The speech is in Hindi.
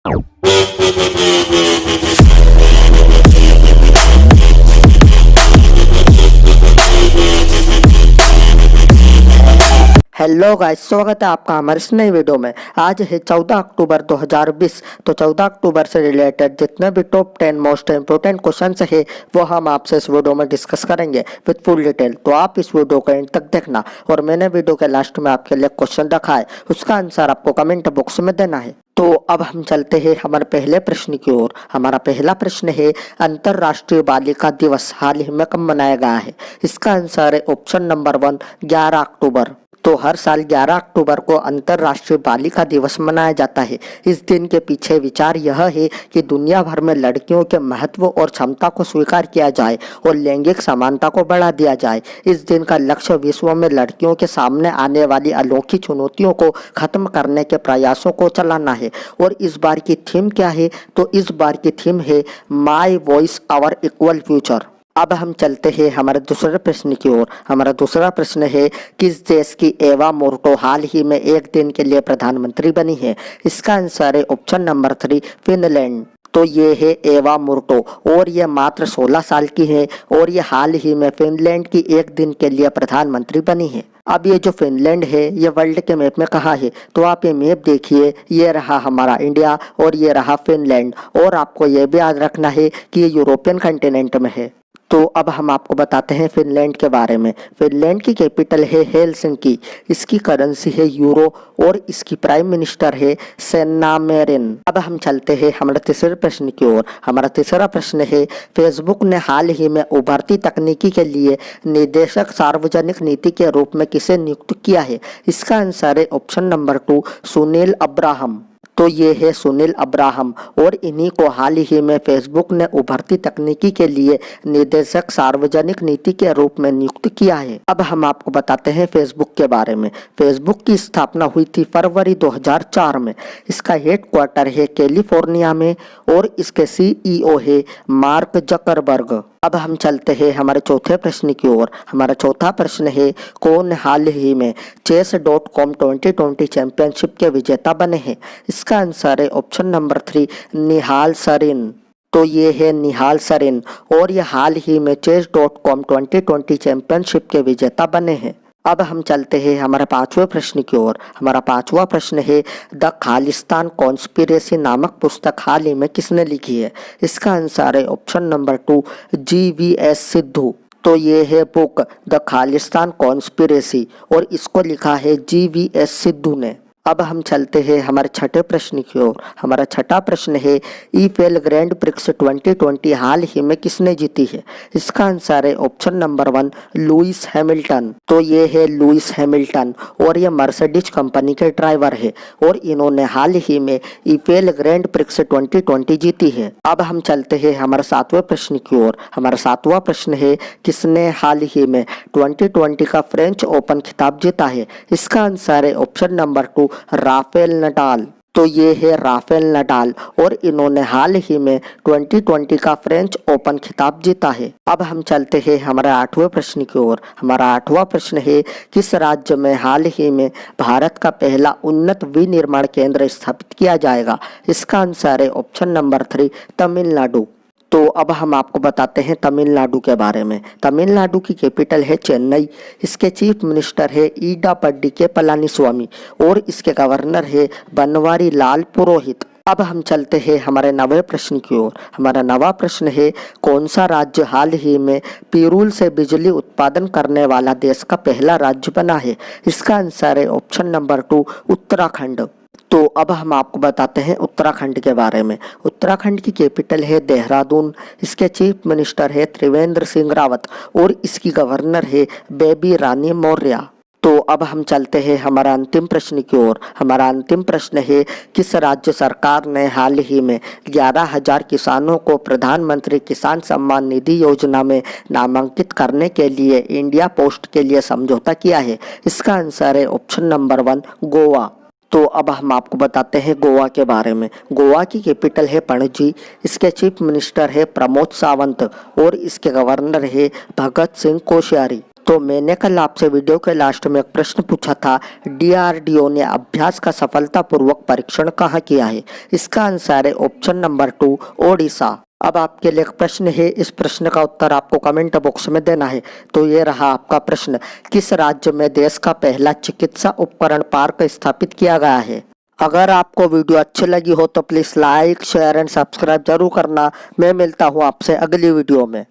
हेलो गाइस, स्वागत है आपका हमारे इस नई वीडियो में। आज है 14 अक्टूबर 2020। तो 14 अक्टूबर से रिलेटेड जितने भी टॉप 10 मोस्ट इम्पोर्टेंट क्वेश्चंस है वो हम आपसे इस वीडियो में डिस्कस करेंगे विद फुल डिटेल। तो आप इस वीडियो को एंड तक देखना और मैंने वीडियो के लास्ट में आपके लिए क्वेश्चन रखा है, उसका आंसर आपको कमेंट बॉक्स में देना है। तो अब हम चलते हैं हमारे पहले प्रश्न की ओर। हमारा पहला प्रश्न है, अंतरराष्ट्रीय बालिका दिवस हाल ही में कब मनाया गया है? इसका आंसर है ऑप्शन नंबर 1, 11 अक्टूबर। तो हर साल 11 अक्टूबर को अंतर्राष्ट्रीय बालिका दिवस मनाया जाता है। इस दिन के पीछे विचार यह है कि दुनिया भर में लड़कियों के महत्व और क्षमता को स्वीकार किया जाए और लैंगिक समानता को बढ़ा दिया जाए। इस दिन का लक्ष्य विश्व में लड़कियों के सामने आने वाली अनोखी चुनौतियों को खत्म करने के प्रयासों को चलाना है। और इस बार की थीम क्या है? तो इस बार की थीम है my voice our equal future. अब हम चलते हैं हमारे दूसरे प्रश्न की ओर। हमारा दूसरा प्रश्न है, किस देश की एवा मोर्टो हाल ही में एक दिन के लिए प्रधानमंत्री बनी है? इसका आंसर है ऑप्शन नंबर 3, फिनलैंड। तो ये है एवा मोर्टो और ये मात्र 16 साल की है और ये हाल ही में फिनलैंड की एक दिन के लिए प्रधानमंत्री बनी है। अब ये जो फिनलैंड है ये वर्ल्ड के मैप में कहाँ है? तो आप ये मैप देखिए, ये रहा हमारा इंडिया और ये रहा फिनलैंड। और आपको ये भी याद रखना है कि ये यूरोपियन कंटिनेंट में है। तो अब हम आपको बताते हैं फिनलैंड के बारे में। फिनलैंड की कैपिटल है हेलसिंकी, इसकी करेंसी है यूरो और इसकी प्राइम मिनिस्टर है सेन्ना मेरिन। अब हम चलते हैं हमारे तीसरे प्रश्न की ओर। हमारा तीसरा प्रश्न है, फेसबुक ने हाल ही में उभरती तकनीकी के लिए निदेशक सार्वजनिक नीति के रूप में किसे नियुक्त किया है? इसका आंसर है ऑप्शन नंबर 2, सुनील अब्राहम। तो ये है सुनील अब्राहम और इन्हीं को हाल ही में फेसबुक ने उभरती तकनीकी के लिए निदेशक सार्वजनिक नीति के रूप में नियुक्त किया है। अब हम आपको बताते हैं फेसबुक के बारे में। फेसबुक की स्थापना हुई थी फरवरी 2004 में। इसका हेडक्वार्टर है कैलिफोर्निया में और इसके सीईओ है मार्क जकरबर्ग। अब हम चलते हैं हमारे चौथे प्रश्न की ओर। हमारा चौथा प्रश्न है, कौन हाल ही में chess.com 2020 चैंपियनशिप के विजेता बने हैं? इसका आंसर है ऑप्शन नंबर 3, निहाल सरीन। तो ये है निहाल सरीन और ये हाल ही में chess.com 2020 चैंपियनशिप के विजेता बने हैं। अब हम चलते हैं हमारे पांचवें प्रश्न की ओर। हमारा पांचवा प्रश्न है, द खालिस्तान कॉन्स्पिरेसी नामक पुस्तक हाल ही में किसने लिखी है? इसका आंसर है ऑप्शन नंबर 2, GVS सिद्धू। तो ये है बुक द खालिस्तान कॉन्स्पिरेसी और इसको लिखा है GVS सिद्धू ने। अब हम चलते हैं हमारे छठे प्रश्न की ओर। हमारा छठा प्रश्न है, ईफेल ग्रैंड प्रिक्स 2020 हाल ही में किसने जीती है? इसका आंसर है ऑप्शन नंबर 1, लुइस हैमिल्टन। तो ये है लुइस हैमिल्टन और ये मर्सिडीज कंपनी के ड्राइवर है और इन्होंने हाल ही में ईफेल ग्रैंड प्रिक्स 2020 जीती है। अब हम चलते हैं हमारे सातवें प्रश्न की ओर। हमारा सातवां प्रश्न है, किसने हाल ही में 2020 का फ्रेंच ओपन खिताब जीता है? इसका आंसर है ऑप्शन नंबर 2, राफेल नडाल। तो ये है राफेल नडाल और इन्होंने हाल ही में 2020 का फ्रेंच ओपन खिताब जीता है। अब हम चलते हैं हमारे आठवें प्रश्न की ओर। हमारा आठवां प्रश्न है, किस राज्य में हाल ही में भारत का पहला उन्नत विनिर्माण केंद्र स्थापित किया जाएगा? इसका आंसर है ऑप्शन नंबर 3, तमिलनाडु। तो अब हम आपको बताते हैं तमिलनाडु के बारे में। तमिलनाडु की कैपिटल है चेन्नई, इसके चीफ मिनिस्टर है ईडापड्डी के पलानीस्वामी और इसके गवर्नर है बनवारी लाल पुरोहित। अब हम चलते हैं हमारे नवे प्रश्न की ओर। हमारा नवा प्रश्न है, कौन सा राज्य हाल ही में पिरूल से बिजली उत्पादन करने वाला देश का पहला राज्य बना है? इसका आंसर है ऑप्शन नंबर 2, उत्तराखंड। तो अब हम आपको बताते हैं उत्तराखंड के बारे में। उत्तराखंड की कैपिटल है देहरादून, इसके चीफ मिनिस्टर है त्रिवेंद्र सिंह रावत और इसकी गवर्नर है बेबी रानी मौर्य। तो अब हम चलते हैं हमारा अंतिम प्रश्न की ओर। हमारा अंतिम प्रश्न है, किस राज्य सरकार ने हाल ही में 11,000 किसानों को प्रधानमंत्री किसान सम्मान निधि योजना में नामांकित करने के लिए इंडिया पोस्ट के लिए समझौता किया है? इसका आंसर है ऑप्शन नंबर 1, गोवा। तो अब हम आपको बताते हैं गोवा के बारे में। गोवा की कैपिटल है पणजी, इसके चीफ मिनिस्टर है प्रमोद सावंत और इसके गवर्नर है भगत सिंह कोश्यारी। तो मैंने कल आपसे वीडियो के लास्ट में एक प्रश्न पूछा था, DRDO ने अभ्यास का सफलतापूर्वक परीक्षण कहाँ किया है। इसका आंसर है ऑप्शन नंबर 2, ओडिशा। अब आपके लिए एक प्रश्न है, इस प्रश्न का उत्तर आपको कमेंट बॉक्स में देना है। तो ये रहा आपका प्रश्न, किस राज्य में देश का पहला चिकित्सा उपकरण पार्क स्थापित किया गया है। अगर आपको वीडियो अच्छी लगी हो तो please like, share and subscribe जरूर करना। मैं मिलता हूँ आपसे अगली वीडियो में।